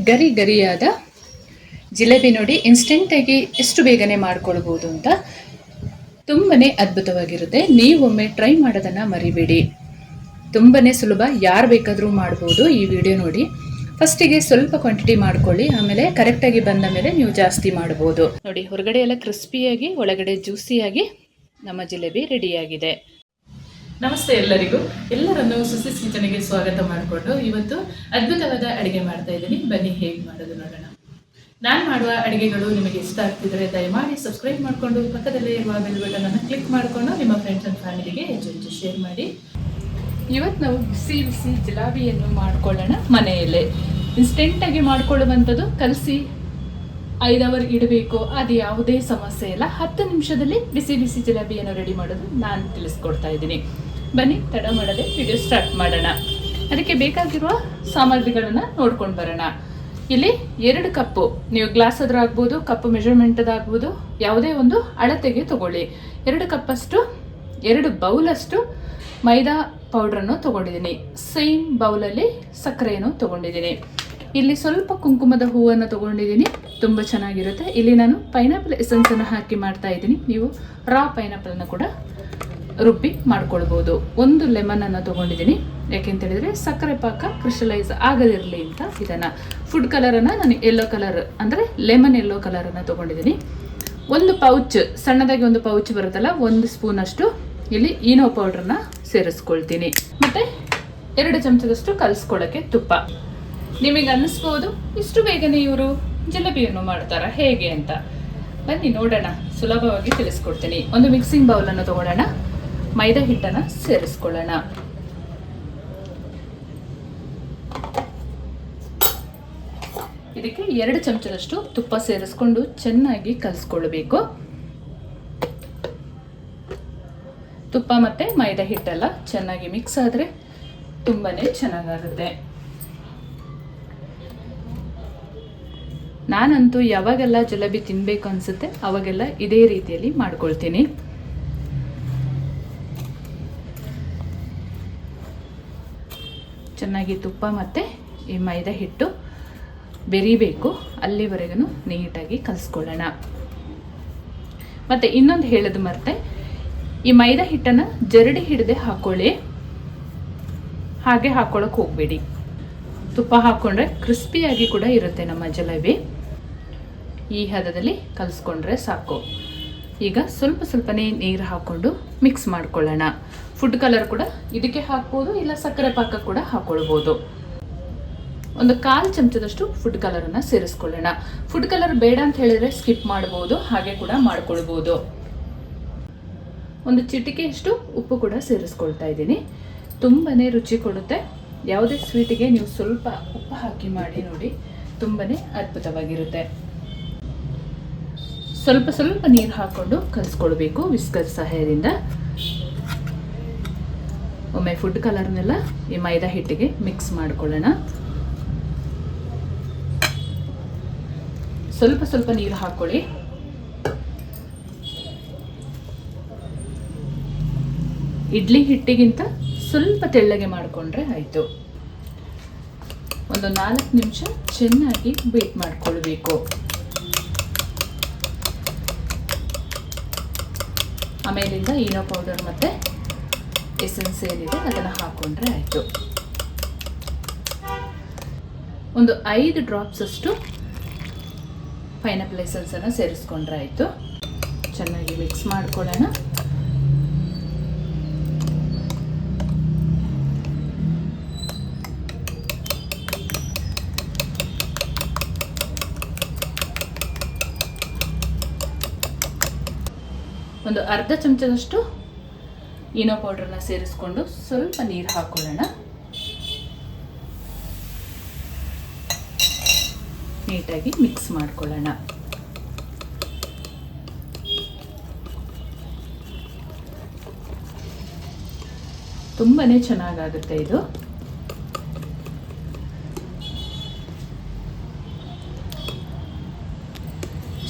ಗರಿ ಗರಿಯಾದ ಜಿಲೇಬಿ ನೋಡಿ ಇನ್ಸ್ಟೆಂಟಾಗಿ ಎಷ್ಟು ಬೇಗನೆ ಮಾಡ್ಕೊಳ್ಬೋದು ಅಂತ. ತುಂಬನೇ ಅದ್ಭುತವಾಗಿರುತ್ತೆ. ನೀವೊಮ್ಮೆ ಟ್ರೈ ಮಾಡೋದನ್ನು ಮರಿಬೇಡಿ. ತುಂಬನೇ ಸುಲಭ, ಯಾರು ಬೇಕಾದರೂ ಮಾಡ್ಬೋದು. ಈ ವಿಡಿಯೋ ನೋಡಿ ಫಸ್ಟಿಗೆ ಸ್ವಲ್ಪ ಕ್ವಾಂಟಿಟಿ ಮಾಡ್ಕೊಳ್ಳಿ, ಆಮೇಲೆ ಕರೆಕ್ಟಾಗಿ ಬಂದ ಮೇಲೆ ನೀವು ಜಾಸ್ತಿ ಮಾಡ್ಬೋದು. ನೋಡಿ, ಹೊರಗಡೆ ಎಲ್ಲ ಕ್ರಿಸ್ಪಿಯಾಗಿ ಒಳಗಡೆ ಜ್ಯೂಸಿಯಾಗಿ ನಮ್ಮ ಜಿಲೇಬಿ ರೆಡಿಯಾಗಿದೆ. ನಮಸ್ತೆ ಎಲ್ಲರಿಗೂ, ಎಲ್ಲರನ್ನು ಸುಸಿಸ್ ಕಿಚನ್ಗೆ ಸ್ವಾಗತ ಮಾಡಿಕೊಂಡು ಇವತ್ತು ಅದ್ಭುತವಾದ ಅಡುಗೆ ಮಾಡ್ತಾ ಇದ್ದೀನಿ. ಬನ್ನಿ ಹೇಗೆ ಮಾಡೋದು ನೋಡೋಣ. ನಾನು ಮಾಡುವ ಅಡುಗೆಗಳು ನಿಮಗೆ ಇಷ್ಟ ಆಗ್ತಿದ್ರೆ ದಯಮಾಡಿ ಸಬ್ಸ್ಕ್ರೈಬ್ ಮಾಡಿಕೊಂಡು ಪಕ್ಕದಲ್ಲೇ ಇರುವ ಬೆಲ್ ಬಟನ್ ಅನ್ನು ಕ್ಲಿಕ್ ಮಾಡಿಕೊಂಡು ನಿಮ್ಮ ಫ್ರೆಂಡ್ಸ್ ಅಂಡ್ ಫ್ಯಾಮಿಲಿಗೆ ಹೆಚ್ಚು ಶೇರ್ ಮಾಡಿ. ಇವತ್ತು ನಾವು ಬಿಸಿ ಬಿಸಿ ಜಿಲಾಬಿಯನ್ನು ಮಾಡ್ಕೊಳ್ಳೋಣ. ಮನೆಯಲ್ಲೇ ಇನ್ಸ್ಟೆಂಟಾಗಿ ಮಾಡ್ಕೊಳ್ಳುವಂಥದ್ದು. ಕಲಸಿ 5 ಅವರ್ ಇಡಬೇಕು, ಅದು ಯಾವುದೇ ಸಮಸ್ಯೆ ಇಲ್ಲ. 10 ನಿಮಿಷದಲ್ಲಿ ಬಿಸಿ ಬಿಸಿ ಜಿಲಾಬಿಯನ್ನು ರೆಡಿ ಮಾಡೋದು ನಾನು ತಿಳಿಸ್ಕೊಡ್ತಾ ಇದ್ದೀನಿ. ಬನ್ನಿ ತಡ ಮಾಡದೆ ವಿಡಿಯೋ ಸ್ಟಾರ್ಟ್ ಮಾಡೋಣ. ಅದಕ್ಕೆ ಬೇಕಾಗಿರುವ ಸಾಮಗ್ರಿಗಳನ್ನು ನೋಡ್ಕೊಂಡು ಬರೋಣ. ಇಲ್ಲಿ 2 ಕಪ್ಪು, ನೀವು ಗ್ಲಾಸ್ ಆದ್ರೂ ಆಗ್ಬೋದು, ಕಪ್ ಮೆಜರ್ಮೆಂಟದಾಗ್ಬೋದು, ಯಾವುದೇ ಒಂದು ಅಳತೆಗೆ ತಗೊಳ್ಳಿ. 2 ಕಪ್ಪಷ್ಟು 2 ಬೌಲಷ್ಟು ಮೈದಾ ಪೌಡ್ರನ್ನು ತೊಗೊಂಡಿದ್ದೀನಿ. ಸೇಮ್ ಬೌಲಲ್ಲಿ ಸಕ್ಕರೆಯನ್ನು ತೊಗೊಂಡಿದ್ದೀನಿ. ಇಲ್ಲಿ ಸ್ವಲ್ಪ ಕುಂಕುಮದ ಹೂವನ್ನು ತೊಗೊಂಡಿದ್ದೀನಿ, ತುಂಬ ಚೆನ್ನಾಗಿರುತ್ತೆ. ಇಲ್ಲಿ ನಾನು ಪೈನಾಪಲ್ ಎಸೆನ್ಸನ್ನು ಹಾಕಿ ಮಾಡ್ತಾ ಇದ್ದೀನಿ. ನೀವು ರಾ ಪೈನಾಪಲ್ನ ಕೂಡ ರುಬ್ಬಿ ಮಾಡ್ಕೊಳ್ಬೋದು. 1 ಲೆಮನನ್ನು ತೊಗೊಂಡಿದ್ದೀನಿ, ಯಾಕೆಂತೇಳಿದರೆ ಸಕ್ಕರೆ ಪಾಕ ಕ್ರಿಸ್ಟಲೈಸ್ ಆಗದಿರಲಿ ಅಂತ. ಇದನ್ನು ಫುಡ್ ಕಲರನ್ನು ನಾನು ಯೆಲ್ಲೋ ಕಲರ್ ಅಂದರೆ ಲೆಮನ್ ಯೆಲ್ಲೋ ಕಲರನ್ನು ತೊಗೊಂಡಿದ್ದೀನಿ. 1 ಪೌಚ್, ಸಣ್ಣದಾಗಿ 1 ಪೌಚ್ ಬರುತ್ತಲ್ಲ, 1 ಸ್ಪೂನಷ್ಟು ಇಲ್ಲಿ ಈನೋ ಪೌಡ್ರನ್ನ ಸೇರಿಸ್ಕೊಳ್ತೀನಿ. ಮತ್ತು 2 ಚಮಚದಷ್ಟು ಕಲಿಸ್ಕೊಳ್ಳೋಕ್ಕೆ ತುಪ್ಪ. ನಿಮಗೆ ಅನ್ನಿಸ್ಬೋದು ಇಷ್ಟು ಬೇಗನೆ ಇವರು ಜಿಲೇಬಿಯನ್ನು ಮಾಡ್ತಾರಾ ಹೇಗೆ ಅಂತ. ಬನ್ನಿ ನೋಡೋಣ, ಸುಲಭವಾಗಿ ತಿಳಿಸ್ಕೊಡ್ತೀನಿ. ಒಂದು ಮಿಕ್ಸಿಂಗ್ ಬೌಲನ್ನು ತಗೊಳ್ಳೋಣ. ಮೈದಾ ಹಿಟ್ಟನ್ನು ಸೇರಿಸ್ಕೊಳ್ಳೋಣ. ಇದಕ್ಕೆ 2 ಚಮಚದಷ್ಟು ತುಪ್ಪ ಸೇರಿಸ್ಕೊಂಡು ಚೆನ್ನಾಗಿ ಕಲಿಸ್ಕೊಳ್ಬೇಕು. ತುಪ್ಪ ಮತ್ತು ಮೈದಾ ಹಿಟ್ಟೆಲ್ಲ ಚೆನ್ನಾಗಿ ಮಿಕ್ಸ್ ಆದರೆ ತುಂಬಾನೇ ಚೆನ್ನಾಗಾಗುತ್ತೆ. ನಾನಂತೂ ಯಾವಾಗೆಲ್ಲ ಜಿಲೇಬಿ ತಿನ್ನಬೇಕು ಅನಿಸುತ್ತೆ ಅವಾಗೆಲ್ಲ ಇದೇ ರೀತಿಯಲ್ಲಿ ಮಾಡ್ಕೊಳ್ತೀನಿ. ಚೆನ್ನಾಗಿ ತುಪ್ಪ ಮತ್ತು ಈ ಮೈದಾ ಹಿಟ್ಟು ಬೆರಿಬೇಕು, ಅಲ್ಲಿವರೆಗೂ ನೀಟಾಗಿ ಕಲಿಸ್ಕೊಳ್ಳೋಣ. ಮತ್ತು ಇನ್ನೊಂದು ಹೇಳೋದು ಮರ್ತೆ, ಈ ಮೈದಾ ಹಿಟ್ಟನ್ನು ಜರಡಿ ಹಿಡದೆ ಹಾಕೊಳ್ಳಿ, ಹಾಗೆ ಹಾಕೊಳ್ಳೋಕೆ ಹೋಗಬೇಡಿ. ತುಪ್ಪ ಹಾಕ್ಕೊಂಡ್ರೆ ಕ್ರಿಸ್ಪಿಯಾಗಿ ಕೂಡ ಇರುತ್ತೆ ನಮ್ಮ ಜಿಲೇಬಿ. ಈ ಹದದಲ್ಲಿ ಕಲಿಸ್ಕೊಂಡ್ರೆ ಸಾಕು. ಈಗ ಸ್ವಲ್ಪ ಸ್ವಲ್ಪನೇ ನೀರು ಹಾಕ್ಕೊಂಡು ಮಿಕ್ಸ್ ಮಾಡ್ಕೊಳ್ಳೋಣ. ಫುಡ್ ಕಲರ್ ಕೂಡ ಇದಕ್ಕೆ ಹಾಕ್ಬೋದು, ಇಲ್ಲ ಸಕ್ಕರೆ ಪಾಕ ಕೂಡ ಹಾಕ್ಕೊಳ್ಬೋದು. 1/4 ಚಮಚದಷ್ಟು ಫುಡ್ ಕಲರನ್ನು ಸೇರಿಸ್ಕೊಳ್ಳೋಣ. ಫುಡ್ ಕಲರ್ ಬೇಡ ಅಂತ ಹೇಳಿದರೆ ಸ್ಕಿಪ್ ಮಾಡ್ಬೋದು, ಹಾಗೆ ಕೂಡ ಮಾಡ್ಕೊಳ್ಬೋದು. 1 ಚಿಟಿಕೆಯಷ್ಟು ಉಪ್ಪು ಕೂಡ ಸೇರಿಸ್ಕೊಳ್ತಾ ಇದ್ದೀನಿ. ತುಂಬನೇ ರುಚಿ ಕೊಡುತ್ತೆ. ಯಾವುದೇ ಸ್ವೀಟಿಗೆ ನೀವು ಸ್ವಲ್ಪ ಉಪ್ಪು ಹಾಕಿ ಮಾಡಿ ನೋಡಿ, ತುಂಬನೇ ಅದ್ಭುತವಾಗಿರುತ್ತೆ. ಸ್ವಲ್ಪ ಸ್ವಲ್ಪ ನೀರು ಹಾಕ್ಕೊಂಡು ಕಲಿಸ್ಕೊಳ್ಬೇಕು ವಿಸ್ಕರ್ ಸಹಾಯದಿಂದ. ಒಮ್ಮೆ ಫುಡ್ ಕಲರ್ನೆಲ್ಲ ಈ ಮೈದಾ ಹಿಟ್ಟಿಗೆ ಮಿಕ್ಸ್ ಮಾಡ್ಕೊಳ್ಳೋಣ. ಸ್ವಲ್ಪ ಸ್ವಲ್ಪ ನೀರು ಹಾಕ್ಕೊಳ್ಳಿ. ಇಡ್ಲಿ ಹಿಟ್ಟಿಗಿಂತ ಸ್ವಲ್ಪ ತೆಳ್ಳಗೆ ಮಾಡಿಕೊಂಡ್ರೆ ಆಯಿತು. ಒಂದು 4 ನಿಮಿಷ ಚೆನ್ನಾಗಿ ಬೀಟ್ ಮಾಡ್ಕೊಳ್ಬೇಕು. ಆಮೇಲಿಂದ ಈನೋ ಪೌಡರ್ ಮತ್ತು ಎಸೆನ್ಸ್ ಏನಿದೆ ಅದನ್ನು ಹಾಕ್ಕೊಂಡ್ರೆ ಆಯಿತು. ಒಂದು 5 ಡ್ರಾಪ್ಸ್ ಅಷ್ಟು ಪೈನಾಪಲ್ ಎಸೆನ್ಸನ್ನು ಸೇರಿಸ್ಕೊಂಡ್ರೆ ಆಯಿತು. ಚೆನ್ನಾಗಿ ಮಿಕ್ಸ್ ಮಾಡ್ಕೊಳ್ಳೋಣ. ಒಂದು ಅರ್ಧ ಚಮಚದಷ್ಟು ಈನೋ ಪೌಡ್ರನ್ನ ಸೇರಿಸ್ಕೊಂಡು ಸ್ವಲ್ಪ ನೀರು ಹಾಕ್ಕೊಳ್ಳೋಣ. ನೀಟಾಗಿ ಮಿಕ್ಸ್ ಮಾಡ್ಕೊಳ್ಳೋಣ. ತುಂಬಾನೇ ಚೆನ್ನಾಗಾಗುತ್ತೆ ಇದು.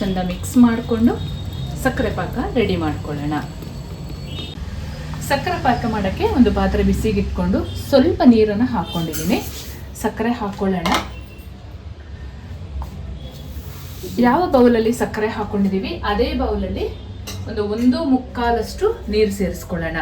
ಚಂದ ಮಿಕ್ಸ್ ಮಾಡಿಕೊಂಡು ಸಕ್ಕರೆ ಪಾಕ ರೆಡಿ ಮಾಡ್ಕೊಳ್ಳೋಣ. ಸಕ್ಕರೆ ಪಾಕ ಮಾಡೋಕ್ಕೆ ಒಂದು ಪಾತ್ರೆ ಬಿಸಿಗೆ ಇಟ್ಕೊಂಡು ಸ್ವಲ್ಪ ನೀರನ್ನು ಹಾಕ್ಕೊಂಡಿದ್ದೀನಿ. ಸಕ್ಕರೆ ಹಾಕ್ಕೊಳ್ಳೋಣ. ಯಾವ ಬೌಲಲ್ಲಿ ಸಕ್ಕರೆ ಹಾಕೊಂಡಿದ್ದೀವಿ ಅದೇ ಬೌಲಲ್ಲಿ ಒಂದು 1/4 ನೀರು ಸೇರಿಸ್ಕೊಳ್ಳೋಣ.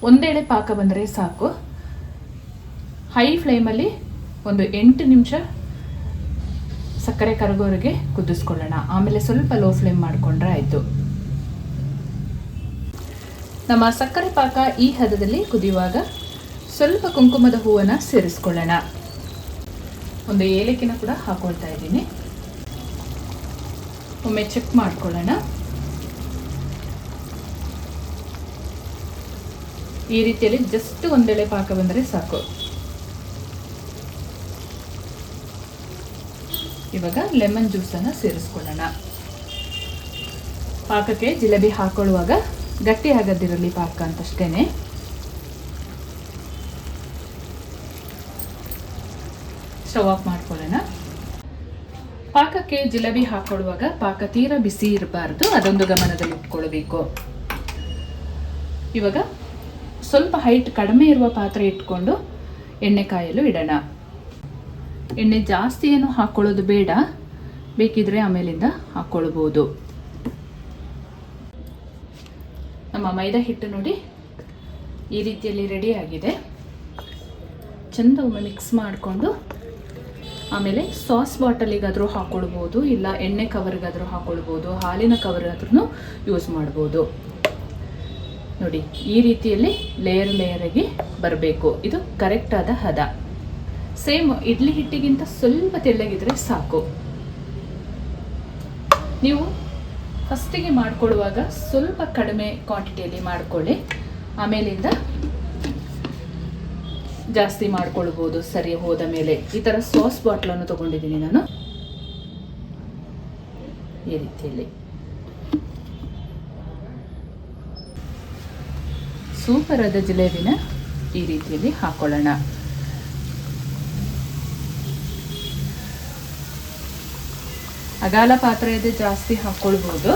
ಒಂದೇಳೆ ಪಾಕ ಬಂದರೆ ಸಾಕು. ಹೈ ಫ್ಲೇಮಲ್ಲಿ ಒಂದು 8 ನಿಮಿಷ ಸಕ್ಕರೆ ಕರಗೋವರೆಗೆ ಕುದಿಸ್ಕೊಳ್ಳೋಣ. ಆಮೇಲೆ ಸ್ವಲ್ಪ ಲೋ ಫ್ಲೇಮ್ ಮಾಡಿಕೊಂಡ್ರೆ ಆಯಿತು. ನಮ್ಮ ಸಕ್ಕರೆ ಪಾಕ ಈ ಹದದಲ್ಲಿ ಕುದಿಯುವಾಗ ಸ್ವಲ್ಪ ಕುಂಕುಮದ ಹೂವನ್ನು ಸೇರಿಸ್ಕೊಳ್ಳೋಣ. ಒಂದು ಏಲಕ್ಕಿನ ಕೂಡ ಹಾಕೊಳ್ತಾ ಇದ್ದೀನಿ. ಒಮ್ಮೆ ಚೆಕ್ ಮಾಡ್ಕೊಳ್ಳೋಣ. ಈ ರೀತಿಯಲ್ಲಿ ಜಸ್ಟ್ ಒಂದೆಳೆ ಪಾಕ ಬಂದರೆ ಸಾಕು. ಇವಾಗ ಲೆಮನ್ ಜ್ಯೂಸನ್ನು ಸೇರಿಸ್ಕೊಳ್ಳೋಣ. ಪಾಕಕ್ಕೆ ಜಿಲೇಬಿ ಹಾಕೊಳ್ಳುವಾಗ ಗಟ್ಟಿ ಆಗದಿರಲಿ ಪಾಕ ಅಂತಷ್ಟೇನೆ. ಸ್ಟವ್ ಆಫ್ ಮಾಡ್ಕೊಳ್ಳೋಣ. ಪಾಕಕ್ಕೆ ಜಿಲೇಬಿ ಹಾಕೊಳ್ಳುವಾಗ ಪಾಕ ತೀರಾ ಬಿಸಿ ಇರಬಾರ್ದು, ಅದೊಂದು ಗಮನದಲ್ಲಿ ಇಟ್ಕೊಳ್ಬೇಕು. ಇವಾಗ ಸ್ವಲ್ಪ ಹೈಟ್ ಕಡಿಮೆ ಇರುವ ಪಾತ್ರೆ ಇಟ್ಕೊಂಡು ಎಣ್ಣೆ ಕಾಯಲು ಇಡೋಣ. ಎಣ್ಣೆ ಜಾಸ್ತಿ ಏನು ಹಾಕೊಳ್ಳೋದು ಬೇಡ, ಬೇಕಿದ್ರೆ ಆಮೇಲಿಂದ ಹಾಕ್ಕೊಳ್ಬೋದು. ನಮ್ಮ ಮೈದಾ ಹಿಟ್ಟು ನೋಡಿ ಈ ರೀತಿಯಲ್ಲಿ ರೆಡಿ ಆಗಿದೆ. ಚೆಂದ ಒಮ್ಮೆ ಮಿಕ್ಸ್ ಮಾಡಿಕೊಂಡು ಆಮೇಲೆ ಸಾಸ್ ಬಾಟಲಿಗಾದರೂ ಹಾಕ್ಕೊಳ್ಬೋದು, ಇಲ್ಲ ಎಣ್ಣೆ ಕವರ್ಗಾದರೂ ಹಾಕ್ಕೊಳ್ಬೋದು, ಹಾಲಿನ ಕವರ್ಗಾದ್ರೂ ಯೂಸ್ ಮಾಡ್ಬೋದು. ನೋಡಿ ಈ ರೀತಿಯಲ್ಲಿ ಲೇಯರ್ ಆಗಿ ಬರಬೇಕು. ಇದು ಕರೆಕ್ಟ್ ಆದ ಹದ. ಸೇಮ್ ಇಡ್ಲಿ ಹಿಟ್ಟಿಗಿಂತ ಸ್ವಲ್ಪ ತೆಳ್ಳಗಿದ್ರೆ ಸಾಕು. ನೀವು ಫಸ್ಟಿಗೆ ಮಾಡ್ಕೊಳ್ಳುವಾಗ ಸ್ವಲ್ಪ ಕಡಿಮೆ ಕ್ವಾಂಟಿಟಿಯಲ್ಲಿ ಮಾಡ್ಕೊಳ್ಳಿ, ಆಮೇಲಿಂದ ಜಾಸ್ತಿ ಮಾಡ್ಕೊಳ್ಬೋದು ಸರಿ ಹೋದ ಮೇಲೆ. ಈ ಥರ ಸಾಸ್ ಬಾಟ್ಲನ್ನು ತಗೊಂಡಿದ್ದೀನಿ ನಾನು. ಈ ರೀತಿಯಲ್ಲಿ ಸೂಪರ್ ಆದ ಜಿಲೇಬಿನ ಈ ರೀತಿಯಲ್ಲಿ ಹಾಕೊಳ್ಳೋಣ. ಅಗಾಲ ಪಾತ್ರೆ ಇದೆ, ಜಾಸ್ತಿ ಹಾಕ್ಕೊಳ್ಬೋದು.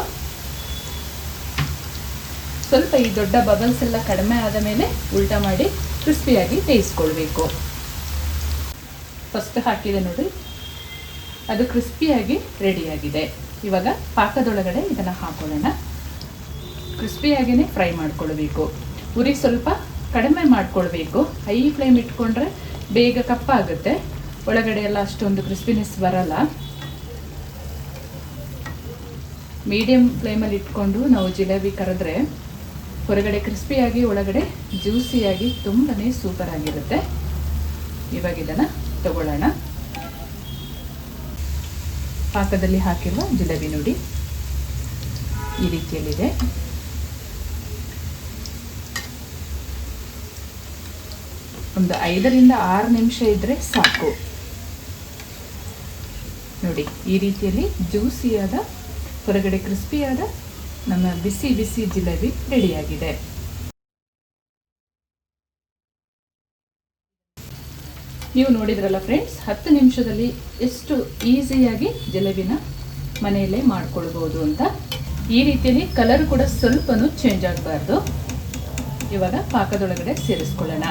ಸ್ವಲ್ಪ ಈ ದೊಡ್ಡ ಬಬಲ್ಸ್ ಎಲ್ಲ ಕಡಿಮೆ ಆದ ಮೇಲೆ ಉಲ್ಟಾ ಮಾಡಿ ಕ್ರಿಸ್ಪಿಯಾಗಿ ಬೇಯಿಸ್ಕೊಳ್ಬೇಕು. ಫಸ್ಟ್ ಹಾಕಿದೆ ನೋಡಿ, ಅದು ಕ್ರಿಸ್ಪಿಯಾಗಿ ರೆಡಿಯಾಗಿದೆ. ಇವಾಗ ಪಾಕದೊಳಗಡೆ ಇದನ್ನು ಹಾಕೊಳ್ಳೋಣ. ಕ್ರಿಸ್ಪಿಯಾಗಿಯೇ ಫ್ರೈ ಮಾಡ್ಕೊಳ್ಬೇಕು. ಉರಿ ಸ್ವಲ್ಪ ಕಡಿಮೆ ಮಾಡ್ಕೊಳ್ಬೇಕು. ಹೈ ಫ್ಲೇಮ್ ಇಟ್ಕೊಂಡ್ರೆ ಬೇಗ ಕಪ್ಪಾಗುತ್ತೆ, ಒಳಗಡೆ ಎಲ್ಲ ಅಷ್ಟೊಂದು ಕ್ರಿಸ್ಪಿನೆಸ್ ಬರಲ್ಲ. ಮೀಡಿಯಂ ಫ್ಲೇಮಲ್ಲಿ ಇಟ್ಕೊಂಡು ನಾವು ಜಿಲೇಬಿ ಕರೆದ್ರೆ ಹೊರಗಡೆ ಕ್ರಿಸ್ಪಿಯಾಗಿ ಒಳಗಡೆ ಜ್ಯೂಸಿಯಾಗಿ ತುಂಬಾ ಸೂಪರ್ ಆಗಿರುತ್ತೆ. ಇವಾಗ ಇದನ್ನು ತಗೊಳ್ಳೋಣ. ಪಾಕದಲ್ಲಿ ಹಾಕಿರುವ ಜಿಲೇಬಿ ನೋಡಿ ಈ ರೀತಿಯಲ್ಲಿದೆ. ಒಂದು 5 ರಿಂದ 6 ನಿಮಿಷ ಇದ್ರೆ ಸಾಕು. ನೋಡಿ ಈ ರೀತಿಯಲ್ಲಿ ಜ್ಯೂಸಿಯಾದ, ಹೊರಗಡೆ ಕ್ರಿಸ್ಪಿಯಾದ ನಮ್ಮ ಬಿಸಿ ಬಿಸಿ ಜಿಲೇಬಿ ರೆಡಿಯಾಗಿದೆ. ನೀವು ನೋಡಿದ್ರಲ್ಲ ಫ್ರೆಂಡ್ಸ್, 10 ನಿಮಿಷದಲ್ಲಿ ಎಷ್ಟು ಈಸಿಯಾಗಿ ಜಿಲೇಬಿನ ಮನೆಯಲ್ಲೇ ಮಾಡ್ಕೊಳ್ಬೋದು ಅಂತ. ಈ ರೀತಿಯಲ್ಲಿ ಕಲರ್ ಕೂಡ ಸ್ವಲ್ಪನೂ ಚೇಂಜ್ ಆಗಬಾರ್ದು. ಇವಾಗ ಪಾಕದೊಳಗಡೆ ಸೇರಿಸ್ಕೊಳ್ಳೋಣ.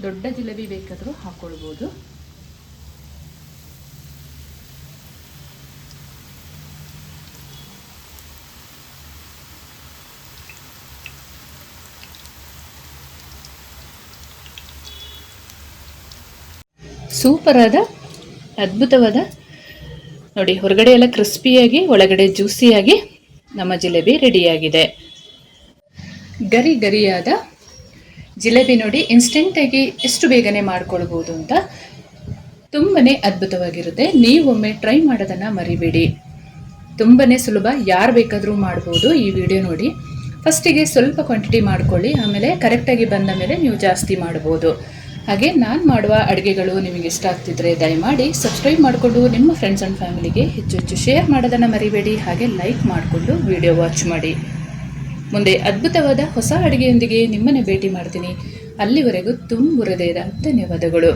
ದೊಡ್ಡ ಜಿಲೇಬಿ ಬೇಕಾದರೂ ಹಾಕ್ಕೊಳ್ಬೋದು. ಸೂಪರ್ ಆದ ಅದ್ಭುತವಾದ ನೋಡಿ, ಹೊರಗಡೆ ಎಲ್ಲ ಕ್ರಿಸ್ಪಿಯಾಗಿ ಒಳಗಡೆ ಜ್ಯೂಸಿಯಾಗಿ ನಮ್ಮ ಜಿಲೇಬಿ ರೆಡಿಯಾಗಿದೆ. ಗರಿ ಗರಿಯಾದ ಜಿಲೇಬಿ ನೋಡಿ ಇನ್ಸ್ಟೆಂಟಾಗಿ ಎಷ್ಟು ಬೇಗನೆ ಮಾಡ್ಕೊಳ್ಬೋದು ಅಂತ. ತುಂಬನೇ ಅದ್ಭುತವಾಗಿರುತ್ತೆ. ನೀವೊಮ್ಮೆ ಟ್ರೈ ಮಾಡೋದನ್ನು ಮರಿಬೇಡಿ. ತುಂಬನೇ ಸುಲಭ, ಯಾರು ಬೇಕಾದರೂ ಮಾಡ್ಬೋದು. ಈ ವಿಡಿಯೋ ನೋಡಿ ಫಸ್ಟಿಗೆ ಸ್ವಲ್ಪ ಕ್ವಾಂಟಿಟಿ ಮಾಡ್ಕೊಳ್ಳಿ, ಆಮೇಲೆ ಕರೆಕ್ಟಾಗಿ ಬಂದ ಮೇಲೆ ನೀವು ಜಾಸ್ತಿ ಮಾಡ್ಬೋದು. ಹಾಗೆ ನಾನು ಮಾಡುವ ಅಡುಗೆಗಳು ನಿಮಗೆ ಇಷ್ಟ ಆಗ್ತಿದ್ರೆ ದಯಮಾಡಿ ಸಬ್ಸ್ಕ್ರೈಬ್ ಮಾಡಿಕೊಂಡು ನಿಮ್ಮ ಫ್ರೆಂಡ್ಸ್ ಆ್ಯಂಡ್ ಫ್ಯಾಮಿಲಿಗೆ ಹೆಚ್ಚು ಹೆಚ್ಚು ಶೇರ್ ಮಾಡೋದನ್ನು ಮರಿಬೇಡಿ. ಹಾಗೆ ಲೈಕ್ ಮಾಡಿಕೊಂಡು ವಿಡಿಯೋ ವಾಚ್ ಮಾಡಿ. ಮುಂದೆ ಅದ್ಭುತವಾದ ಹೊಸ ಅಡುಗೆಯೊಂದಿಗೆ ನಿಮ್ಮನ್ನು ಭೇಟಿ ಮಾಡ್ತೀನಿ. ಅಲ್ಲಿವರೆಗೂ ತುಂಬ ಹೃದಯದ ಧನ್ಯವಾದಗಳು.